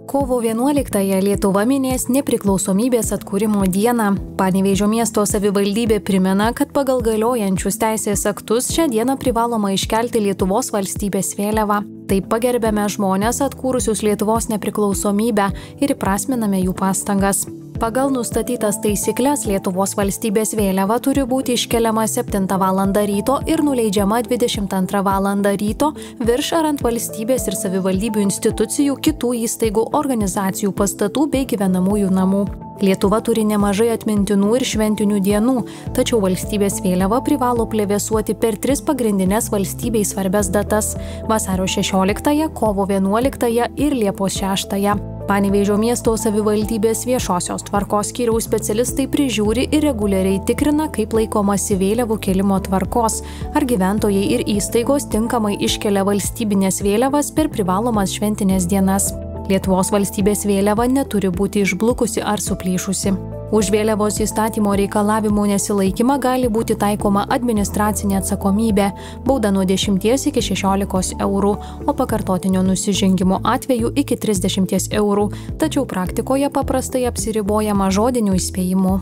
Kovo 11-ąją Lietuva minės nepriklausomybės atkūrimo dieną. Panevėžio miesto savivaldybė primena, kad pagal galiojančius teisės aktus šią dieną privaloma iškelti Lietuvos valstybės vėliavą. Taip pagerbėme žmones atkūrusius Lietuvos nepriklausomybę ir įprasminame jų pastangas. Pagal nustatytas taisyklės Lietuvos valstybės vėliava turi būti iškeliama 7 val. Ryto ir nuleidžiama 22 val. Ryto virš ar ant valstybės ir savivaldybių institucijų, kitų įstaigų, organizacijų, pastatų bei gyvenamųjų namų. Lietuva turi nemažai atmintinų ir šventinių dienų, tačiau valstybės vėliava privalo plevėsuoti per 3 pagrindinės valstybei svarbias datas – vasario 16, kovo 11 ir Liepos 6. Panevėžio miesto savivaldybės viešosios tvarkos skyriaus specialistai prižiūri ir reguliariai tikrina, kaip laikomasi vėliavų kėlimo tvarkos, ar gyventojai ir įstaigos tinkamai iškelia valstybinės vėliavas per privalomas šventinės dienas. Lietuvos valstybės vėliava neturi būti išblukusi ar suplyšusi. Už vėliavos įstatymo reikalavimų nesilaikymą gali būti taikoma administracinė atsakomybė, bauda nuo 10 iki 16 eurų, o pakartotinio nusižengimo atveju iki 30 eurų, tačiau praktikoje paprastai apsiribojama žodiniu įspėjimu.